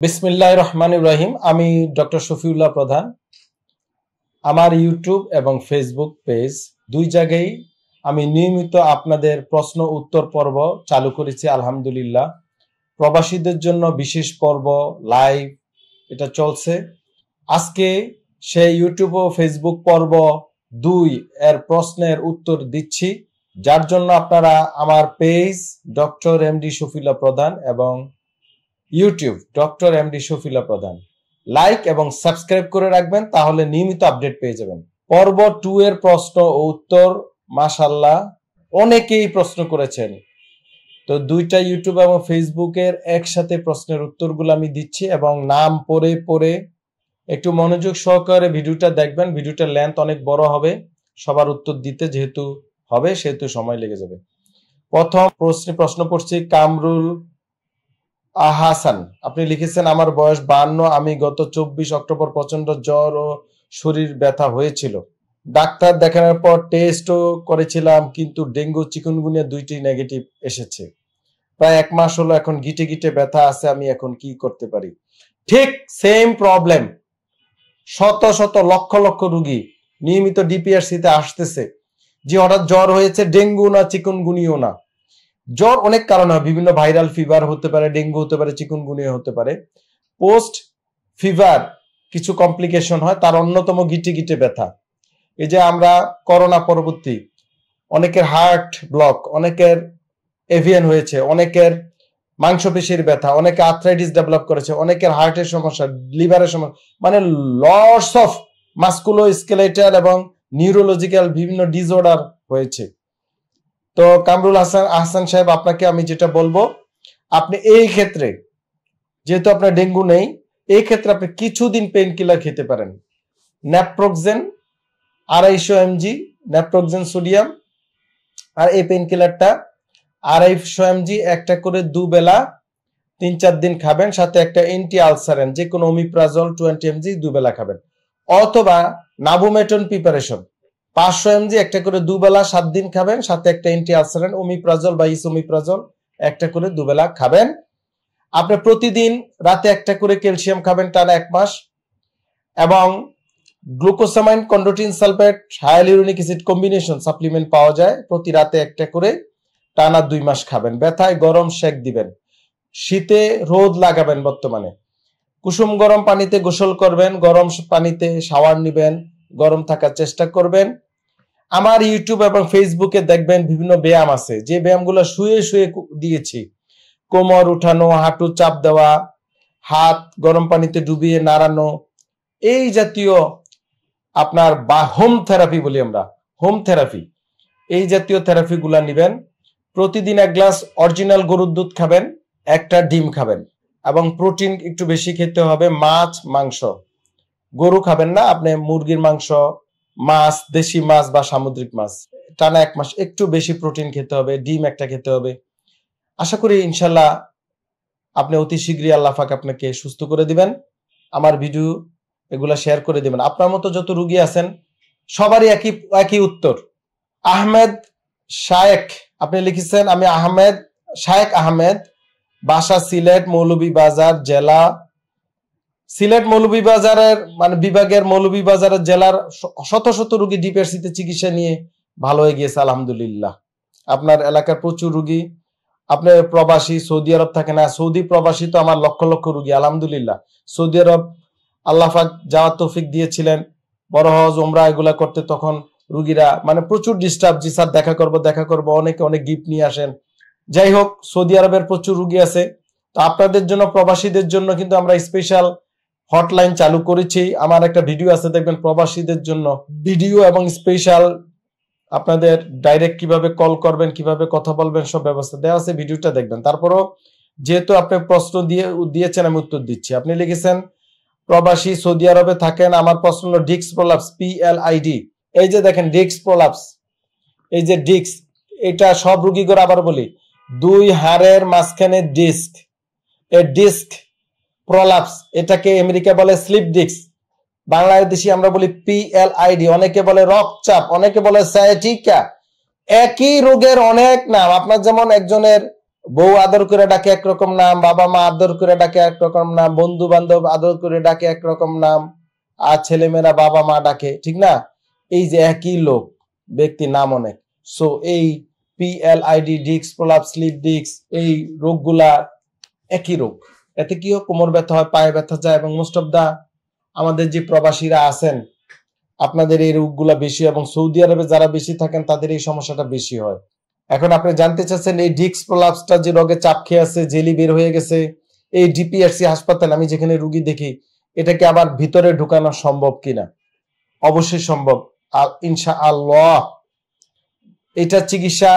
বিসমিল্লাহির রহমানির রহিম। আমি ডক্টর শফিউল্লাহ প্রধান। আমার ইউটিউব এবং ফেসবুক পেজ দুই জায়গায় আমি নিয়মিত আপনাদের প্রশ্ন উত্তর পর্ব চালু করেছি আলহামদুলিল্লাহ। প্রবাসীদের জন্য বিশেষ পর্ব লাইভ এটা চলছে। আজকে সেই ইউটিউব ও ফেসবুক পর্ব 2 এর প্রশ্নের উত্তর দিচ্ছি, যার জন্য আপনারা আমার পেজ ডক্টর এমডি শফিউল্লাহ প্রধান এবং ইউটিউব ডক্টর এমডি শফিউল্লাহ প্রধান লাইক এবং সাবস্ক্রাইব করে রাখবেন, তাহলে নিয়মিত আপডেট পেয়ে যাবেন। পর্ব 2 এর প্রশ্ন ও উত্তর মাশাআল্লাহ অনেকেই প্রশ্ন করেছেন, তো দুইটা ইউটিউব এবং ফেসবুকের একসাথে প্রশ্নের উত্তরগুলো আমি দিচ্ছি এবং নাম পড়ে পড়ে একটু মনোযোগ সহকারে ভিডিওটা দেখবেন। ভিডিওটার লেন্থ অনেক বড় হবে, সবার উত্তর দিতে যেহেতু হবে সেহেতু সময় লেগে যাবে। প্রথম প্রশ্ন পড়ছি কামরুল আহাসান। আপনি লিখেছেন, আমার বয়স 52, আমি গত 24 অক্টোবর প্রচন্ড জ্বর ও শরীর ব্যথা হয়েছিল। ডাক্তার দেখানোর পর টেস্টও করেছিলাম, কিন্তু ডেঙ্গু চিকুনগুনিয়া দুইটি নেগেটিভ এসেছে। প্রায় 1 মাস হলো, এখন গিটে গিটে ব্যথা আছে, আমি এখন কি করতে পারি? ঠিক সেম প্রবলেম শত শত লক্ষ লক্ষ রোগী নিয়মিত ডিপিআরসি তে আসতেছে যে হঠাৎ জ্বর হয়েছে, ডেঙ্গু না চিকুনগুনিয়াও না। জ্বর অনেক কারণ হয়, বিভিন্ন ভাইরাল ফিভার হতে পারে, ডেঙ্গু হতে পারে, চিকুনগুনিয়া হতে পারে। পোস্ট ফিভার কিছু কমপ্লিকেশন হয়, তার অন্যতম গিটে গিটে ব্যথা। এই যে আমরা করোনা পরবর্তী অনেকের হার্ট ব্লক, অনেকের এভিয়ান হয়েছে, অনেকের মাংসপেশির ব্যথা, অনেকে আর্থ্রাইটিস ডেভেলপ করেছে, অনেকের হার্টের সমস্যা, লিভারের সমস্যা, মানে লটস অফ মাসকুলো স্কেলেটাল এবং নিউরোলজিক্যাল বিভিন্ন ডিসঅর্ডার হয়েছে। তো কামরুল আহসান সাহেব, আপনাকে আমি যেটা বলবো, আপনি এই ক্ষেত্রে যেহেতু আপনার ডেঙ্গু নেই, এই ক্ষেত্রে আপনি কিছুদিন পেইন কিলার খেতে পারেন। ন্যাপ্রোক্সেন 250 mg ন্যাপ্রোক্সেন সোডিয়াম, আর এই পেইন কিলারটা 250 mg একটা করে দুবেলা 3-4 দিন খাবেন, সাথে একটা এন্টি আলসারেন যে কোনো ওমিপ্রাজল 20 mg দুবেলা খাবেন, অথবা নাভুমেটন প্রিপারেশন 500 mg একটা করে দুবেলা 7 দিন খাবেন, সাথে একটা এন্টি আলসারেন ওমিপ্রাজল বা ইসোমিপ্রাজল একটা করে দুবেলা খাবেন। আপনি প্রতিদিন রাতে একটা করে ক্যালসিয়াম খাবেন টানা 1 মাস, এবং glucosamine chondroitin sulphate hyaluronic acid combination supplement পাওয়া যায়, প্রতি রাতে একটা করে টানা 2 মাস খাবেন। ব্যথায় গরম সেক দিবেন, শীতে রোদ লাগাবেন, বর্তমানে কুসুম গরম পানিতে গোসল করবেন, গরম পানিতে শাওয়ার নিবেন, গরম থাকার চেষ্টা করবেন। আমার ইউটিউব এবং ফেসবুকে দেখবেন বিভিন্ন ব্যায়াম আছে, যে ব্যায়ামগুলো শুয়ে শুয়ে দিয়েছি, কোমর উঠানো, হাঁটু চাপ দেওয়া, হাত গরম পানিতে ডুবিয়ে নাড়ানো, এই জাতীয় আপনার বা হোম থেরাপি বলি আমরা, হোম থেরাপি, এই জাতীয় থেরাপি গুলা নিবেন। প্রতিদিন 1 গ্লাস অরিজিনাল গরুর দুধ খাবেন, একটা ডিম খাবেন, এবং প্রোটিন একটু বেশি খেতে হবে, মাছ মাংস, গরু খাবেন না আপনি, মুরগির মাংস, মাছ, দেশি মাছ বা সামুদ্রিক মাছ, টানা 1 মাস একটু বেশি প্রোটিন খেতে হবে, ডিম একটা খেতে হবে। আশা করি ইনশাল্লাহ আপনি অতি শীঘ্রই আল্লাহ পাক আপনাকে সুস্থ করে দিবেন। আমার ভিডিও এগুলা শেয়ার করে দিবেন। আপনার মতো যত রোগী আছেন সবারই একই উত্তর। আহমেদ শায়েক, আপনি লিখেছেন, আমি আহমেদ শায়েক আহমেদ, বাসা সিলেট মৌলভীবাজার জেলা, সিলেট মৌলভীবাজারের মানে বিভাগের মৌলভীবাজারের জেলার শত শত রোগী ডিপিআরসিতে চিকিৎসা নিয়ে ভালো হয়ে গিয়েছে আলহামদুলিল্লাহ। আপনার এলাকার প্রচুর রোগী, আপনি প্রবাসী, সৌদি আরব থাকে না, সৌদি প্রবাসী তো আমার লক্ষ লক্ষ রোগী আলহামদুলিল্লাহ। সৌদি আরব আল্লাহ পাক যাওয়ার তৌফিক দিয়েছিলেন, বড় হজ ওমরা এগুলা করতে, তখন রোগীরা মানে প্রচুর ডিস্টার্ব, জি স্যার দেখা করবো, অনেকে অনেক গিফট নিয়ে আসেন। যাই হোক, সৌদি আরবের প্রচুর রোগী আছে, তো আপনাদের জন্য প্রবাসীদের জন্য কিন্তু আমরা স্পেশাল হটলাইন চালু করেছি। আমার একটা ভিডিও আছে, দেখবেন প্রবাসীদের জন্য ভিডিও এবং স্পেশাল আপনাদের ডাইরেক্ট কিভাবে কল করবেন, কিভাবে কথা বলবেন, সব ব্যবস্থা দেওয়া আছে, ভিডিওটা দেখবেন। তারপরও যেহেতু আপনি প্রশ্ন দিয়েছেন আমি উত্তর দিচ্ছি। আপনি লিখেছেন প্রবাসী সৌদি আরবে থাকেন, আমার প্রশ্ন হলো ডিস্ক প্রলাপস PLID, এই যে দেখেন ডিস্ক প্রলাপস, এই যে ডিস্ক, এটা সব রোগী করে আবার বলি, 2 হাড়ের মাঝখানে ডিস্ক, এই ডিস্ক প্রলাপস, এটাকে আমেরিকা বলে স্লিপ ডিস্ক, বাংলাদেশি আমরা বলি PLID, অনেকে বলে রক্তচাপ, অনেকে বলে সায়াটিকা, একই রোগের অনেক নাম। আপনার যেমন একজনের বউ আদর করে ডাকে একরকম নাম, বাবা মা আদর করে ডাকে একরকম নাম, বন্ধু বান্ধব আদর করে ডাকে একরকম নাম, আর ছেলেমেয়েরা বাবা মা ডাকে, ঠিক না? এই যে একই লোক, ব্যক্তির নাম অনেক। সো এই PLID, disc prolapse, slip disc, এই রোগগুলা একই রোগ। এতে কি হয়? কোমর ব্যথা হয়, পায়ে ব্যথা যায়, এবং মোস্ট অফ দা আমাদের যে প্রবাসীরা আছেন আপনাদের এই রোগগুলা বেশি, এবং সৌদি আরবে যারা বেশি থাকেন তাদের এই সমস্যাটা বেশি হয়। এখন আপনি জানতে চাচ্ছেন এই ডিস্ক প্রলাপসটা যে রোগে চাপ খেয়ে আছে, জেলি বের হয়ে গেছে, এই DPRC হাসপাতাল আমি যেখানে রুগী দেখি, এটাকে আবার ভিতরে ঢুকানো সম্ভব কিনা? অবশ্যই সম্ভব, ইনশাআল্লাহ। এটা চিকিৎসা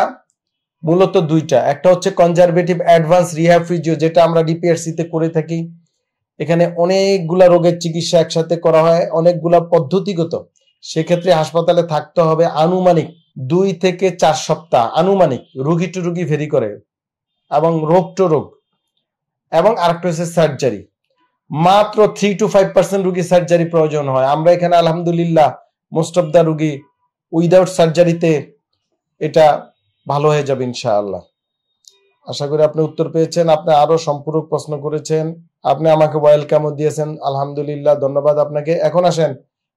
মূলত দুইটা, একটা হচ্ছে কনজারভেটিভ অ্যাডভান্স রিহ্যাব ফিজিও, যেটা আমরা DPRC তে করে থাকি। এখানে অনেকগুলা রোগের চিকিৎসা একসাথে করা হয়, অনেকগুলা পদ্ধতিগত। সেক্ষেত্রে হাসপাতালে থাকতে হবে আনুমানিক 2 থেকে 4 সপ্তাহ, আনুমানিক, রুগী টু রুগী ভেরি করে, এবং রোগ টু রোগ। এবং আরেকটা হচ্ছে সার্জারি, মাত্র 3 to 5% রুগী সার্জারি প্রয়োজন হয়। আমরা এখানে আলহামদুলিল্লাহ মোস্ট অফ দা রুগী উইদাউট সার্জারিতে এটা ভালো হয়ে যাবে ইনশাআল্লাহ। আশা করি আপনি উত্তর পেয়েছেন। আপনি আরো সম্পূরক প্রশ্ন করেছেন, আপনি আমাকে ওয়েলকামও দিয়েছেন, আলহামদুলিল্লাহ, ধন্যবাদ আপনাকে। এখন আসেন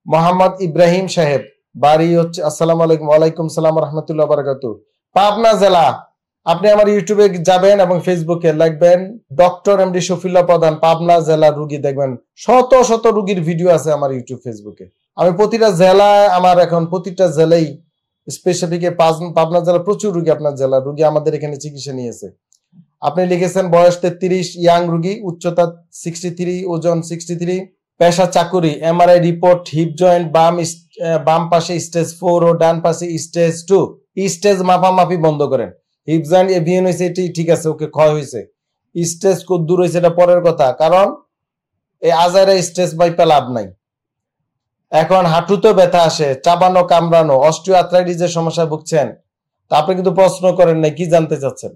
মোহাম্মদ ইব্রাহিম সাহেব, বাড়ি হচ্ছে, আসসালামু আলাইকুম। ওয়ালাইকুম সালাম রাহমাতুল্লাহ বারাকাতুহু, পাবনা জেলা। আপনি আমার ইউটিউবে যাবেন এবং ফেসবুকে লিখবেন ডক্টর MD শফিউল্লাহ প্রধান, পাবনা জেলার রুগী, দেখবেন শত শত রুগীর ভিডিও আছে আমার ইউটিউব ফেসবুকে। আমি প্রতিটা জেলায়, আমার এখন প্রতিটা জেলায় স্পেসিফিক পাবনা জেলা প্রচুর রুগী, আপনার জেলার রুগী আমাদের এখানে চিকিৎসা নিয়েছে। আপনি লিখেছেন বয়স 33, ইয়াং রুগী, উচ্চতা 63, ওজন 63, পেশা চাকুরি, MRI রিপোর্ট, হিপ জয়েন্ট বাম পাশে স্টেজ 4 ও ডান পাশে স্টেজ 2। স্টেজ মাপামাপি বন্ধ করেন। হিপ জয়েন্ট এভিএন হয়েছে, এটি ঠিক আছে, ওকে, ক্ষয় হয়েছে। স্টেজ কত দূর হয়েছে এটা পরের কথা, কারণ এই আজারে স্টেজ মাইপা লাভ নাই। এখন হাঁটুতে ব্যথা আসে, চাবানো কামড়ানো, অস্টিও আর্থ্রাইটিসের সমস্যা ভুগছেন, তা আপনি কিন্তু প্রশ্ন করেন নাই কি জানতে চাচ্ছেন।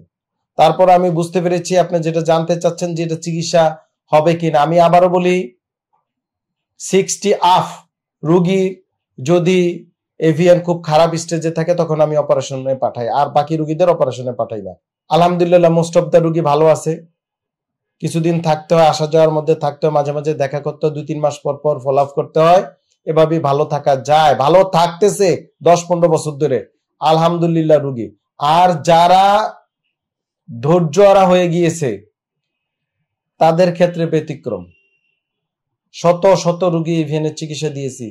তারপর আমি বুঝতে পেরেছি আপনি যেটা জানতে চাচ্ছেন যে এটা চিকিৎসা হবে কিনা। আমি আবারও বলি, 60 আপ রুগী যদি এভিএন খুব খারাপ স্টেজে থাকে তখন আমি অপারেশনে পাঠাই, আর বাকি রুগীদের অপারেশনে পাঠাই না। আলহামদুলিল্লাহ মোস্ট অফ দা রুগী ভালো আছে। কিছুদিন থাকতে হয়, আসা যাওয়ার মধ্যে থাকতে হয়, মাঝে মাঝে দেখা করতে হয়, 2-3 মাস পর পর ফলো আপ করতে হয়, এভাবেই ভালো থাকা যায়। ভালো থাকতেছে 10-15 বছর ধরে আলহামদুলিল্লাহ রুগী। আর যারা ধৈর্যহারা হয়ে গিয়েছে তাদের ক্ষেত্রে ব্যতিক্রম। শত শত রুগী ইভিএনের চিকিৎসা দিয়েছি,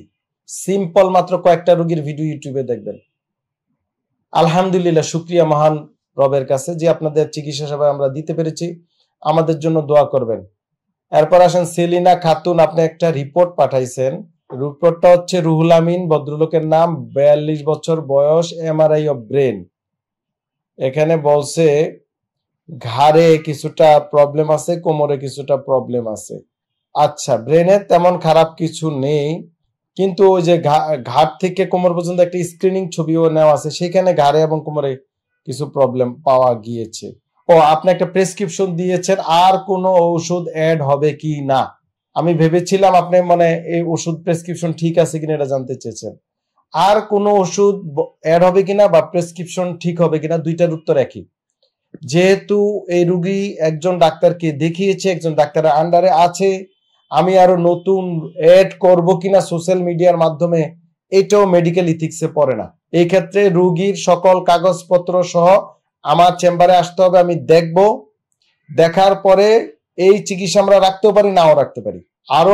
সিম্পল মাত্র কয়েকটা রুগীর ভিডিও ইউটিউবে দেখবেন। আলহামদুলিল্লাহ, শুকরিয়া মহান রবের কাছে যে আপনাদের চিকিৎসা সেবা আমরা দিতে পেরেছি। আমাদের জন্য দোয়া করবেন। এরপর আসেন সেলিনা খাতুন, আপনি একটা রিপোর্ট পাঠাইছেন। রিপোর্টটা হচ্ছে রুহুল আমিন ভদ্রলোকের নাম, 42 বছর বয়স, MRI অফ ব্রেন। এখানে বলছে ঘাড়ে কিছুটা প্রবলেম আছে, কোমরে কিছুটা প্রবলেম আছে। আচ্ছা, ব্রেনের তেমন খারাপ কিছু নেই, কিন্তু ওই যে ঘাট থেকে কোমর পর্যন্ত একটা স্ক্রিনিং ছবিও নেওয়া আছে, সেখানে ঘাড়ে এবং কোমরে কিছু প্রবলেম পাওয়া গিয়েছে। ও, আপনি একটা প্রেসক্রিপশন দিয়েছেন, আর কোনো ওষুধ অ্যাড হবে কি না। আমি ভেবেছিলাম আপনি মানে এই ওষুধ প্রেসক্রিপশন ঠিক আছে কিনা এটা জানতে চেয়েছেন। আর কোনো ওষুধ অ্যাড হবে কিনা বা প্রেসক্রিপশন ঠিক হবে কিনা, দুইটার উত্তর একই। যেহেতু এই রুগী একজন ডাক্তারকে দেখিয়েছে, একজন ডাক্তারের আন্ডারে আছে, আমি আরো নতুন এড করব কিনা সোশ্যাল মিডিয়ার মাধ্যমে, এটাও মেডিকেল ইথিক্সে পড়ে না। এই ক্ষেত্রে রুগীর সকল কাগজপত্র সহ আমার চেম্বারে আসতে হবে, আমি দেখব, দেখার পরে এই চিকিৎসা আমরা রাখতেও পারি, নাও রাখতে পারি, আরো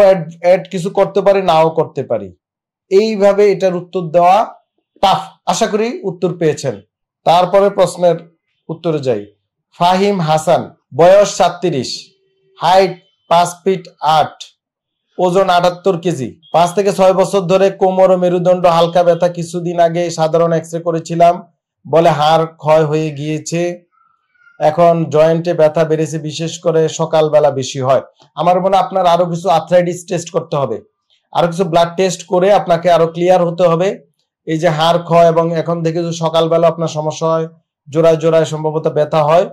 এড কিছু করতে পারি, নাও করতে পারি। এইভাবে এটার উত্তর দেওয়া টাফ। আশা করি উত্তর পেয়েছেন। তারপরে প্রশ্নের উত্তরে যাই। ফাহিম হাসান, বয়স 37, হাইট 5 ফিট 8, ওজন 78 কেজি, 5 থেকে 6 বছর ধরে কোমর ও মেরুদণ্ড হালকা ব্যথা। কিছুদিন আগে সাধারণ এক্সরে করেছিলাম, বলে হাড় ক্ষয় হয়ে গিয়েছে, এখন জয়েন্টে ব্যথা বেড়েছে, বিশেষ করে সকালবেলা বেশি হয়। আমার মনে হয় আপনার আরো কিছু আর্থ্রাইটিস টেস্ট করতে হবে, আরো কিছু ব্লাড টেস্ট করে আপনাকে আরো ক্লিয়ার হতে হবে। এই যে হাড় ক্ষয় এবং এখন থেকে যদি সকালবেলা আপনার সমস্যা হয়, জোড়ায় জোড়ায় সম্ভবত ব্যথা হয়,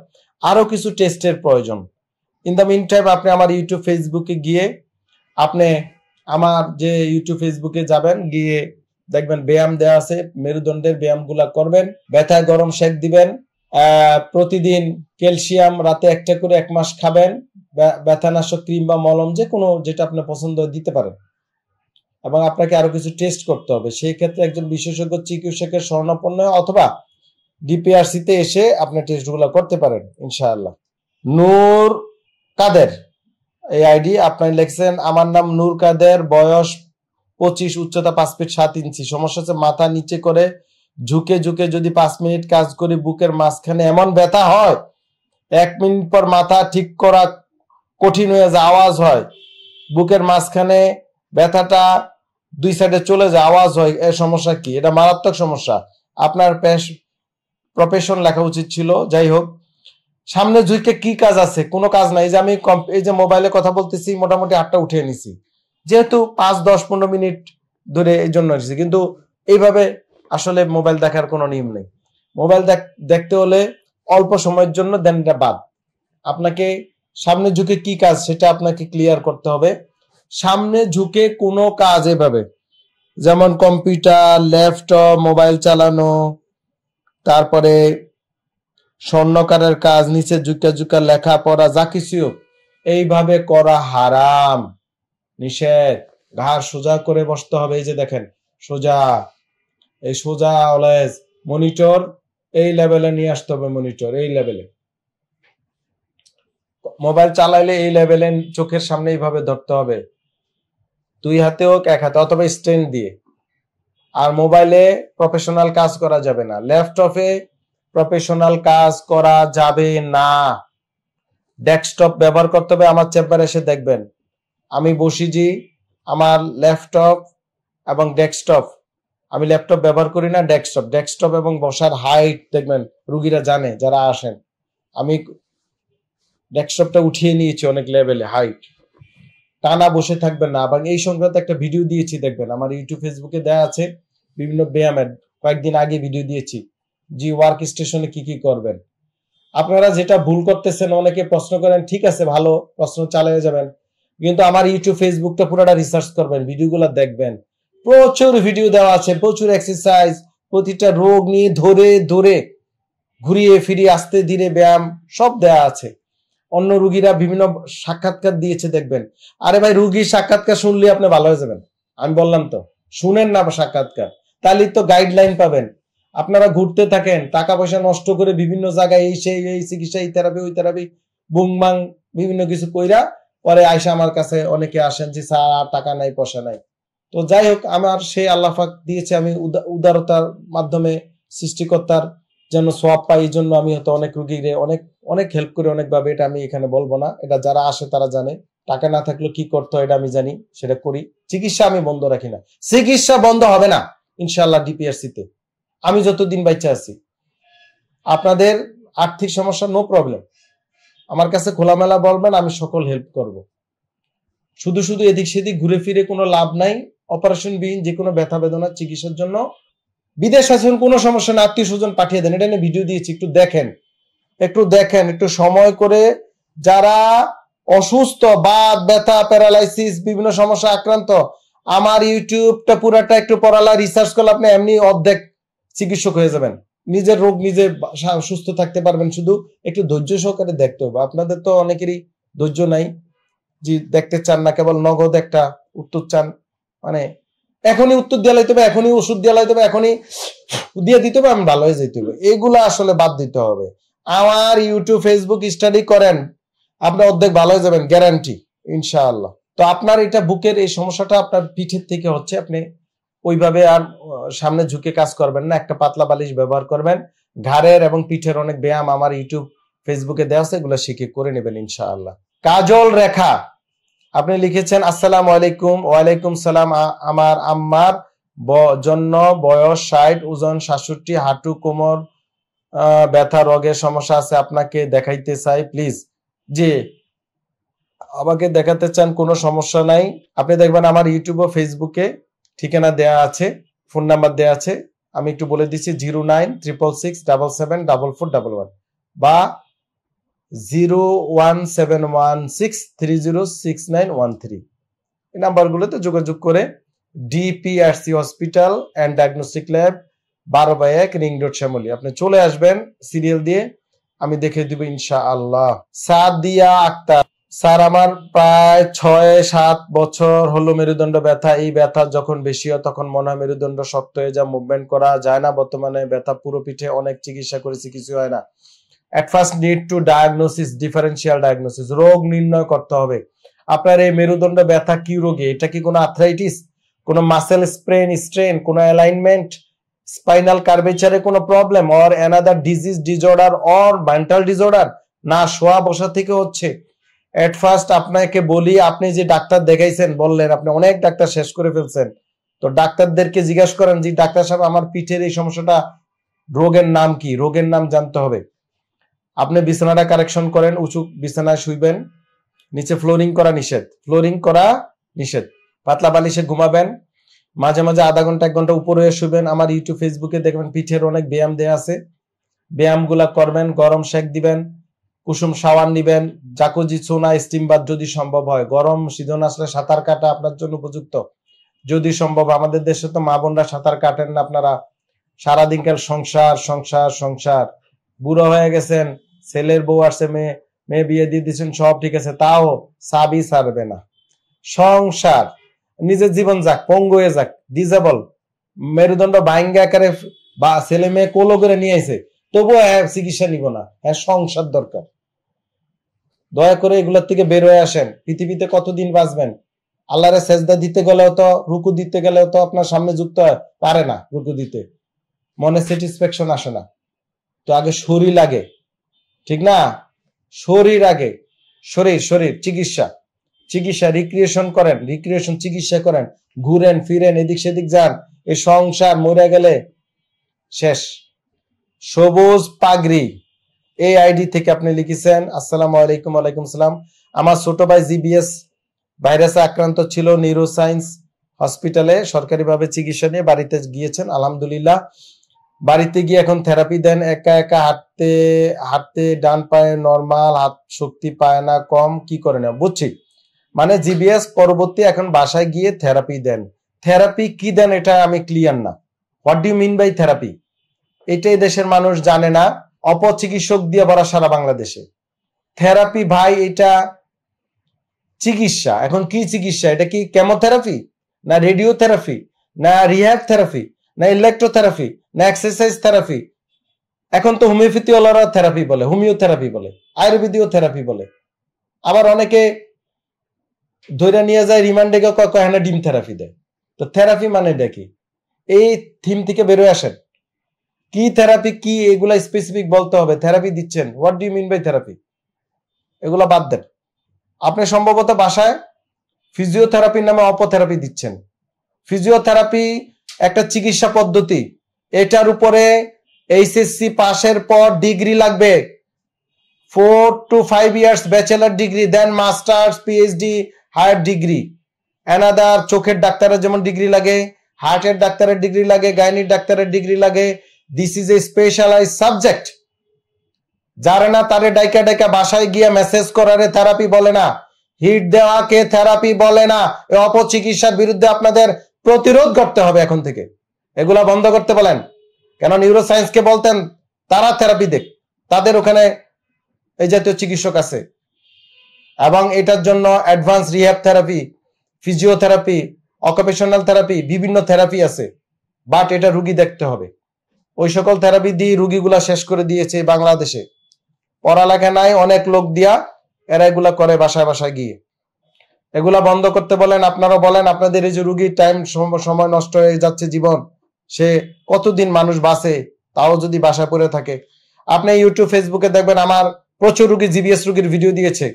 আরো কিছু টেস্টের প্রয়োজন। ইন দ্য মিন টাইম আপনি আমার ইউটিউব ফেসবুকে গিয়ে, আপনি আমার যে ইউটিউব ফেসবুকে যাবেন, গিয়ে দেখবেন ব্যায়াম দেওয়া আছে, মেরুদণ্ডের ব্যায়ামগুলা করবেন, ব্যথায় গরম শেক দিবেন, প্রতিদিন ক্যালসিয়াম রাতে একটা করে 1 মাস খাবেন, ব্যথানাশক ক্রিম বা মলম যে কোনো যেটা আপনার পছন্দ দিতে পারেন। এবং আপনাকে আরো কিছু টেস্ট করতে হবে, সেই ক্ষেত্রে একজন বিশেষজ্ঞ চিকিৎসকের শরণাপন্ন অথবা ডিপিআরসি তে এসে আপনি টেস্টগুলো করতে পারেন ইনশাআল্লাহ। নূর কাদের এই আইডি, আপনার লিখছেন আমার নাম নূর কাদের, বয়স 25, উচ্চতা 5 ফিট 7 ইঞ্চি। সমস্যা হচ্ছে মাথা নিচে করে ঝুঁকে ঝুঁকে যদি 5 মিনিট কাজ করি বুকের মাঝখানে এমন ব্যথা হয়, 1 মিনিট পর মাথা ঠিক করা কঠিন হয়ে যায়, আওয়াজ হয়, বুকের মাঝখানে ব্যথাটা 2 সাইডে চলে যায়, আওয়াজ হয়। এই সমস্যা কি? এটা মারাত্মক সমস্যা। আপনার প্রফেশন লেখা উচিত ছিল। যাই হোক, সামনে ঝুঁকে কি কাজ আছে? কোনো কাজ নাই। এই যে আমি এই যে মোবাইলে কথা বলতেছি, মোটামুটি 8টা উঠিয়ে নিছি, যেহেতু 5, 10, 15 মিনিট ধরে এই জন্য নিছি। কিন্তু এইভাবে আসলে মোবাইল দেখার কোনো নিয়ম নেই। মোবাইল দেখতে হলে অল্প সময়ের জন্য, দেন এটা বাদ। আপনাকে সামনে ঝুঁকে কি কাজ সেটা আপনাকে ক্লিয়ার করতে হবে। সামনে ঝুঁকে কোনো কাজ এভাবে, যেমন কম্পিউটার, ল্যাপটপ, মোবাইল চালানো, তারপরে স্বর্ণকারের কাজ, নিচে ঝুঁকা ঝুঁকা লেখাপড়া, যা কিছু এইভাবে করা হারাম, নিষেধ। ঘাড় সোজা করে বসতে হবে। এই যে দেখেন সোজা, এই সোজা অলওয়েজ। মনিটর এই লেভেলে নিয়ে আসতে হবে, মনিটর এই লেভেলে। মোবাইল চালাইলে এই লেভেলে চোখের সামনে এইভাবে ধরতে হবে, 2 হাতে হোক 1 হাতে, অথবা স্ট্যান্ড দিয়ে। আর মোবাইলে প্রফেশনাল কাজ করা যাবে না, ল্যাপটপে প্রফেশনাল কাজ করা যাবে না। ডেস্কটপ ব্যবহার করতে হবে। আমার চেম্বারে এসে দেখবেন আমি বসিজি, আমার ল্যাপটপ এবং ডেস্কটপ, আমি ল্যাপটপ ব্যবহার করি না, ডেস্কটপ এবং বসার হাইট দেখবেন, রুগীরা জানে যারা আসেন, আমি ডেস্কটপটা উঠিয়ে নিয়েছি অনেক লেভেলে, হাইট। টানা বসে থাকবেন না। এবং এই সংক্রান্ত একটা ভিডিও দিয়েছি, দেখবেন আমার ইউটিউব, ফেসবুকে দেয়া আছে বিভিন্ন ব্যায়ামের, কয়েকদিন আগে ভিডিও দিয়েছি। জি ওয়ার্ক স্টেশনে কি কি করবেন। আপনারা যেটা ভুল করতেছেন, অনেকে প্রশ্ন করেন, ঠিক আছে ভালো, প্রশ্ন চালিয়ে যাবেন, কিন্তু আমার ইউটিউব, ফেসবুকটা পুরোটা রিসার্চ করবেন, ভিডিওগুলো দেখবেন। প্রচুর ভিডিও দেওয়া আছে, প্রচুর এক্সারসাইজ, প্রতিটা রোগ নিয়ে ধরে ধরে ঘুরিয়ে ফিরিয়ে আস্তে ধীরে ব্যায়াম সব দেওয়া আছে। অন্য রুগীরা বিভিন্ন সাক্ষাৎকার দিয়েছে, দেখবেন। আরে ভাই, রুগীর সাক্ষাৎকার শুনলে আপনি ভালো হয়ে যাবেন। আমি বললাম তো, শুনেন না সাক্ষাৎকার, তাহলে তো গাইডলাইন পাবেন। আপনারা ঘুরতে থাকেন, টাকা পয়সা নষ্ট করে বিভিন্ন জায়গায় এই সেই এই চিকিৎসা, এই থেরাপি, ওই থেরাপি, বুংবাং বিভিন্ন কিছু কইরা পরে আয়সা আমার কাছে অনেকে আসেন যে স্যার টাকা নাই, পয়সা নাই। তো যাই হোক, আমার সেই আল্লাহ পাক দিয়েছে, আমি উদারতার মাধ্যমে সৃষ্টিকর্তার যেন সওয়াব পাই, এই জন্য আমি হয়তো অনেক রুগীরে অনেক অনেক হেল্প করি অনেকভাবে। এটা আমি এখানে বলবো না, এটা যারা আসে তারা জানে। টাকা না থাকলে কি করতে হয় এটা আমি জানি, সেটা করি। চিকিৎসা আমি বন্ধ রাখি না, চিকিৎসা বন্ধ হবে না ইনশাআল্লাহ ডিপিআরসি তে, আমি যতদিন বাচ্চা আছি। আপনাদের আর্থিক সমস্যা নো প্রবলেম, আমার কাছে খোলামেলা বলবেন, আমি সকল হেল্প করব। শুধু শুধু এদিক সেদিক ঘুরে ফিরে কোনো লাভ নাই। অপারেশন বিহীন যে কোনো ব্যথা বেদনার চিকিৎসার জন্য বিদেশ আছেন, কোনো সমস্যা না, আত্মীয় স্বজন পাঠিয়ে দেন। এটা নিয়ে ভিডিও দিয়েছি, একটু দেখেন, একটু সময় করে। যারা অসুস্থ, বাত ব্যথা, প্যারালাইসিস, বিভিন্ন সমস্যা আক্রান্ত, আমার ইউটিউবটা পুরাটা একটু পড়ালা রিসার্চ করলে আপনি এমনি অর্ধেক চিকিৎসক হয়ে যাবেন। নিজের রোগ নিজে সুস্থ থাকতে পারবেন। শুধু একটু ধৈর্য সহকারে দেখতে হবে। আপনাদের তো অনেকেরই ধৈর্য নাই, যে দেখতে চান না, কেবল নগদ একটা উত্তর চান, মানে এখনই উত্তর দিয়ে লাইতে হবে, এখনই ওষুধ দিয়ে লাইতে হবে, এখনই দিয়ে দিতে হবে, আমি ভালো হয়ে যেতে হবে। এগুলা আসলে বাদ দিতে হবে। আমার ইউটিউব, ফেসবুক স্টাডি করেন, আপনি অর্ধেক ভালো হয়ে যাবেন, গ্যারান্টি ইনশাআল্লাহ। তো আপনার এটা বুকের এই সমস্যাটা আপনার পিঠের থেকে হচ্ছে, আপনি ওইভাবে আর সামনে ঝুঁকে কাজ করবেন না, একটা পাতলা বালিশ ব্যবহার করবেন। ঘাড়ের এবং পিঠের অনেক ব্যায়াম আমার ইউটিউব, ফেসবুকে দেওয়া আছে, এগুলো শিখে করে নেবেন ইনশাআল্লাহ। কাজল রেখা, আপনি লিখেছেন আসসালামু আলাইকুম। ওয়ালাইকুম সালাম। আমার আম্মার জন্য বয়স 60, ওজন 67, হাঁটু কোমর ব্যথা রোগের সমস্যা আছে, আপনাকে দেখাইতে চাই প্লিজ। জি, আমাকে দেখাতে চান, কোনো সমস্যা নাই। আপনি দেখবেন আমার ইউটিউব ও ফেসবুকে ঠিকানা দেয়া আছে, ফোন নাম্বার দেয়া আছে। আমি একটু বলে দিচ্ছি, 09666774411 বা 01716306913। এই নাম্বারগুলোতে যোগাযোগ করে DPRC hospital and diagnostic lab, 12/1 ring road Shyamoli. আপনি চলে আসবেন সিরিয়াল দিয়ে, আমি দেখে দিব ইনশাআল্লাহ। সাদিয়া আক্তার, স্যার আমার প্রায় 6-7 বছর হলো মেরুদণ্ড ব্যথা। এই ব্যথা যখন বেশি হয় তখন মনে হয় মেরুদণ্ড শক্ত হয়ে যায়, মুভমেন্ট করা যায় না। বর্তমানে ব্যথা পুরো পিঠে, অনেক চিকিৎসা করেছি, কিছু হয় না। At first need to diagnosis, differential diagnosis, রোগ নির্ণয় করতে হবে। আপনার এই মেরুদণ্ড ব্যথা কি রোগে? এটা কি কোনো আর্থ্রাইটিস, কোনো মাসেল স্ট্রেন, কোনো অ্যালাইনমেন্ট, স্পাইনাল কার্ভেচারে কোনো problem, or another disease disorder or mental disorder? না, শোয়া বসা থেকে হচ্ছে। এট ফার্স্ট আপনাকে বলি, আপনি যে ডাক্তার দেখাইছেন, বললেন আপনি অনেক ডাক্তার শেষ করে ফেলছেন, তো ডাক্তারদেরকে জিজ্ঞাসা করেন যে ডাক্তার সাহেব আমার পিঠের এই সমস্যাটা, রোগের নাম কি? রোগের নাম জানতে হবে। আপনি বিছানাটা কারেকশন করেন, উঁচু বিছানায় শুইবেন, নিচে ফ্লোরিং করা নিষেধ। পাতলা বালিশে ঘুমাবেন, মাঝে মাঝে আধা ঘন্টা 1 ঘন্টা উপরে শুবেন। আমার ইউটিউব ফেসবুকে দেখবেন পিঠের অনেক ব্যায়াম দেয়া আছে, ব্যায়ামগুলা করবেন। গরম শেক দিবেন, কুসুম শাওয়ার নিবেন, জাকুজি সোনা স্টিম বাথ যদি সম্ভব হয়। গরম সিজন আসলে সাঁতার কাটা আপনার জন্য উপযুক্ত যদি সম্ভব। আমাদের দেশে তো মা বোনরা সাঁতার কাটেন না, আপনারা সারাদিনকার সংসার, বুড়ো হয়ে গেছেন, ছেলের বউ আসছে, মেয়ে বিয়ে দিয়ে দিচ্ছেন, সব ঠিক আছে, তাও সাবই ছাড়বে না। সংসার, নিজের জীবন যাক, পঙ্গু হয়ে যাক, ডিজেবল, মেরুদণ্ড ভাঙ্গা আকারে বা ছেলে মেয়ে কোলো করে নিয়ে আসে, তবুও চিকিৎসা নিব না, সংসার দরকার। দয়া করে এগুলোর থেকে বের হয়ে আসেন। পৃথিবীতে কতদিন বাঁচবেন? আল্লাহরে সেজদা দিতে গেলেও তো, রুকু দিতে গেলেও তো আপনার সামনে যুক্ত পারে না, রুকু দিতে মনে স্যাটিসফ্যাকশন আসে না। তো আগে শরীর লাগে, ঠিক না? শরীর আগে, শরীর চিকিৎসা রিক্রিয়েশন চিকিৎসা করেন, ঘুরেন ফিরেন, এদিক সেদিক যান। এই সংসার মরে গেলে শেষ। সবুজ পাগড়ি, এই আইডি থেকে আপনি লিখেছেন, আসসালামু আলাইকুম। ওয়ালাইকুম সালাম। আমার ছোট ভাই জিবিএস ভাইরাসে আক্রান্ত ছিল, নিউরোসায়েন্স হসপিটালে সরকারিভাবে চিকিৎসা নিয়ে বাড়িতে গিয়েছেন, আলহামদুলিল্লাহ। বাড়িতে গিয়ে এখন থেরাপি দেন। একা হাঁটতে ডান পায়ে নরমাল, হাত শক্তি পায় না, কম, কি করে না বুঝছি। মানে জিবিএস পরবর্তী এখন বাসায় গিয়ে থেরাপি দেন। থেরাপি কি দেন এটা আমি ক্লিয়ার না। What do mean by therapy? এটাই দেশের মানুষ জানে না, অপচিকিৎসক দিয়ে ভরা সারা বাংলাদেশে। থেরাপি ভাই এটা চিকিৎসা। এখন কি চিকিৎসা? এটা কি কেমোথেরাপি, না রেডিওথেরাপি, না রিহ্যাব থেরাপি, না ইলেকট্রোথেরাপি, না এক্সারসাইজ থেরাপি? এখন তো হোমিওপ্যাথিওয়ালারা থেরাপি বলে, হোমিওথেরাপি বলে, আয়ুর্বেদীয় থেরাপি বলে। আবার অনেকে ধরে নিয়ে যায় রিমান্ডে, কয় ডিম থেরাপি দেয়। তো থেরাপি মানে দেখি, এই থিম থেকে বেরোয় আসেন। কি থেরাপি কি, এগুলা স্পেসিফিক বলতে হবে। থেরাপি দিচ্ছেন, what do you mean by therapy? এগুলা বাদ দেন। আপনি সম্ভবত বাসায় ফিজিওথেরাপির নামে অপথেরাপি দিচ্ছেন। ফিজিওথেরাপি একটা চিকিৎসা পদ্ধতি, এটার উপরে এইচএসসি পাশের পর ডিগ্রি লাগবে, 4 to 5 years bachelor degree, then masters, PhD, higher degree. Another চোখের ডাক্তারের যেমন ডিগ্রি লাগে, হার্টের ডাক্তারের ডিগ্রি লাগে, গাইনির ডাক্তারের ডিগ্রি লাগে। This is a specialize subject. যারা না তারে ডাইকা বাসায় গিয়ে মেসেজ করারে থেরাপি বলে না, হিট দেওয়াকে থেরাপি বলে না। এই অপচিকিৎসার বিরুদ্ধে আপনাদের প্রতিরোধ করতে হবে এখন থেকে, এগুলা বন্ধ করতে বলেন। কেন নিউরোসায়েন্সকে বলতেন তারা থেরাপি দেখ, তাদের ওখানে এই জাতীয় চিকিৎসক আছে, এবং এটার জন্য advance rehab therapy, physiotherapy, occupational therapy, বিভিন্ন থেরাপি আছে। বাট এটা রুগী দেখতে হবে। ওই সকল থেরাপি দিয়ে রুগীগুলা শেষ করে দিয়েছে বাংলাদেশে। পড়ালেখা নাই, অনেক লোক দিয়া এরা এগুলা করে বাসায় গিয়ে। এগুলা বন্ধ করতে বলেন। আপনারা বলেন আপনাদের এই যে রুগীর টাইম, সময় নষ্ট হয়ে যাচ্ছে, জীবন, সে কতদিন মানুষ বাঁচে তাও যদি বাসায় পড়ে থাকে। আপনি ইউটিউব ফেসবুকে দেখবেন আমার প্রচুর রুগী জিবিএস রুগীর ভিডিও দিয়েছে।